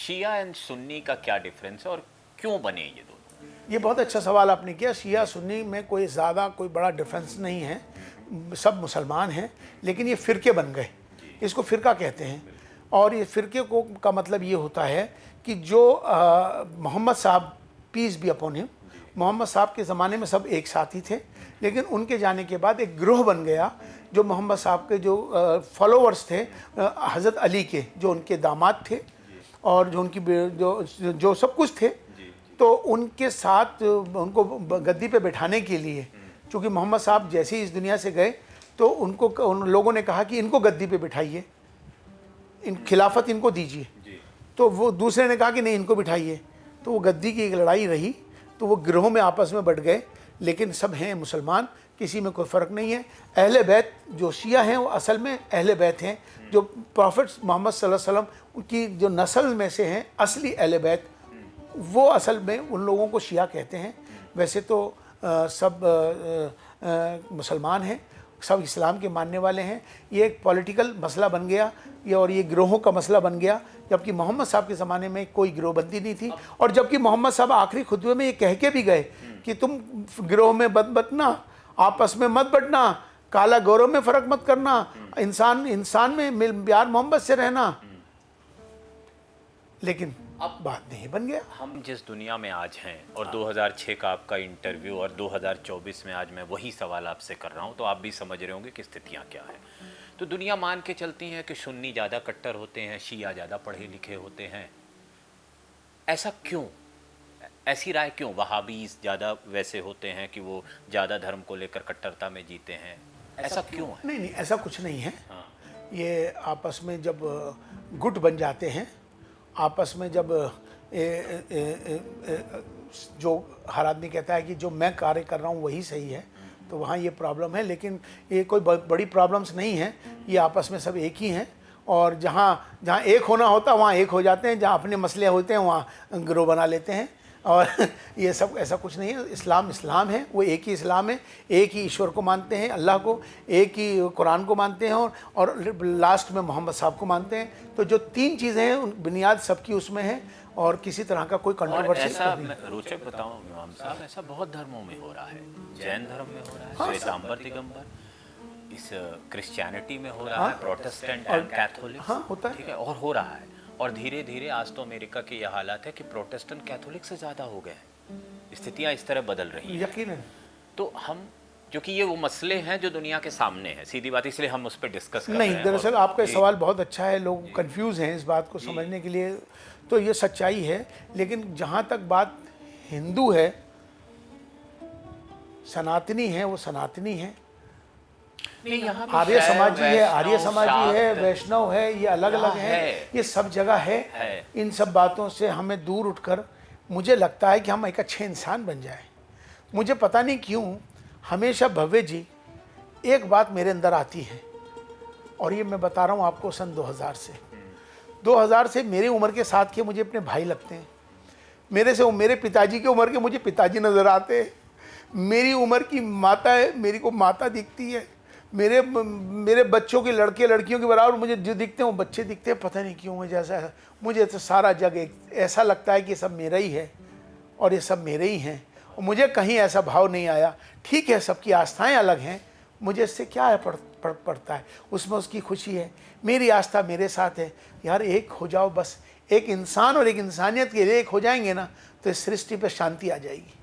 शिया and Sunni का क्या difference है और क्यों बने ये दोनों? ये बहुत अच्छा सवाल आपने किया। शिया सुन्नी में कोई ज़्यादा कोई बड़ा डिफरेंस नहीं है, सब मुसलमान हैं, लेकिन ये फ़िरके बन गए, इसको फ़िरका कहते हैं। और ये फ़िरके को का मतलब ये होता है कि जो मोहम्मद साहब peace be upon him, Mohammad साहब के ज़माने में सब एक साथ ही थे, लेकिन उनके जाने के बाद एक ग्रोह बन गया जो मोहम्मद साहब के जो फॉलोअर्स थे, हज़रत अली के जो उनके दामाद थे और जो उनकी जो सब कुछ थे, तो उनके साथ उनको गद्दी पे बैठाने के लिए, चूँकि मोहम्मद साहब जैसे ही इस दुनिया से गए तो उन लोगों ने कहा कि इनको गद्दी पे बिठाइए, इन खिलाफत इनको दीजिए। तो वो दूसरे ने कहा कि नहीं इनको बिठाइए। तो वो गद्दी की एक लड़ाई रही, तो वो गिरोह में आपस में बट गए, लेकिन सब हैं मुसलमान, किसी में कोई फ़र्क नहीं है। अहले बैत जो शिया हैं वो असल में अहले बैत हैं, जो प्रॉफिट मोहम्मद सल्लल्लाहु अलैहि वसल्लम की जो नस्ल में से हैं, असली अहले बैत, वो असल में उन लोगों को शिया कहते हैं। वैसे तो सब मुसलमान हैं, सब इस्लाम के मानने वाले हैं। ये एक पॉलिटिकल मसला बन गया ये, और ये गिरोहों का मसला बन गया, जबकि मोहम्मद साहब के ज़माने में कोई गिरोहबंदी नहीं थी। और जबकि मोहम्मद साहब आखिरी खुतबे में ये कह के भी गए कि तुम गिरोह में मत बटना, आपस में मत बटना, काला गौरव में फ़र्क मत करना, इंसान में प्यार मोहब्बत से रहना, लेकिन अब बात नहीं बन गया। हम जिस दुनिया में आज हैं और 2006 का आपका इंटरव्यू और 2024 में आज मैं वही सवाल आपसे कर रहा हूं, तो आप भी समझ रहे होंगे कि स्थितियां क्या हैं। तो दुनिया मान के चलती है कि सुन्नी ज़्यादा कट्टर होते हैं, शिया ज़्यादा पढ़े लिखे होते हैं। ऐसा क्यों? ऐसी राय क्यों? वहाबीज ज़्यादा वैसे होते हैं कि वो ज़्यादा धर्म को लेकर कट्टरता में जीते हैं, ऐसा क्यों है? नहीं, ऐसा कुछ नहीं है। ये आपस में जब गुट बन जाते हैं, आपस में जब जो हर आदमी कहता है कि जो मैं कार्य कर रहा हूँ वही सही है, तो वहाँ ये प्रॉब्लम है। लेकिन ये कोई बड़ी प्रॉब्लम्स नहीं है, ये आपस में सब एक ही हैं। और जहाँ जहाँ एक होना होता है वहाँ एक हो जाते हैं, जहाँ अपने मसले होते हैं वहाँ गिरोह बना लेते हैं। और ये सब ऐसा कुछ नहीं है। इस्लाम है, वो एक ही इस्लाम है, एक ही ईश्वर को मानते हैं, अल्लाह को, एक ही कुरान को मानते हैं, और लास्ट में मोहम्मद साहब को मानते हैं। तो जो तीन चीज़ें हैं उन बुनियाद सबकी उसमें है, और किसी तरह का कोई कंट्रोवर्सी ऐसा रोचक बताऊं इमाम साहब, ऐसा बहुत धर्मों में हो रहा है। जैन धर्म में हो रहा है, श्वेतांबर दिगंबर, इस क्रिश्चियनिटी में हो रहा है, प्रोटेस्टेंट एंड कैथोलिक, होता है, ठीक है, और हो रहा है। और धीरे धीरे आज तो अमेरिका की यह हालत है कि प्रोटेस्टेंट कैथोलिक से ज़्यादा हो गए हैं। स्थितियाँ इस तरह बदल रही हैं। यकीनन। तो हम, क्योंकि ये वो मसले हैं जो दुनिया के सामने हैं, सीधी बात, इसलिए हम उस पर डिस्कस कर रहे हैं। नहीं, दरअसल आपका सवाल बहुत अच्छा है, लोग कंफ्यूज हैं इस बात को समझने के लिए, तो ये सच्चाई है। लेकिन जहाँ तक बात हिंदू है, सनातनी है, वो सनातनी है, आर्य समाजी है, आर्य समाजी है, वैष्णव है, ये अलग अलग है, ये सब जगह है। इन सब बातों से हमें दूर उठकर मुझे लगता है कि हम एक अच्छे इंसान बन जाए। मुझे पता नहीं क्यों हमेशा भव्य जी एक बात मेरे अंदर आती है, और ये मैं बता रहा हूँ आपको सन 2000 से मेरी उम्र के साथ के मुझे अपने भाई लगते हैं। मेरे पिताजी की उम्र के मुझे पिताजी नज़र आते हैं। मेरी उम्र की माता है, मेरी को माता दिखती है। मेरे बच्चों के लड़के लड़कियों के बराबर मुझे जो दिखते हैं वो बच्चे दिखते हैं। पता नहीं क्यों मुझे तो सारा जग ऐसा लगता है कि ये सब मेरा ही है और ये सब मेरे ही हैं, और मुझे कहीं ऐसा भाव नहीं आया। ठीक है, सबकी आस्थाएं अलग हैं, मुझे इससे क्या है पड़ता है, उसमें उसकी खुशी है, मेरी आस्था मेरे साथ है। यार एक हो जाओ बस, एक इंसान और एक इंसानियत के लिए एक हो जाएंगे ना, तो इस सृष्टि पर शांति आ जाएगी।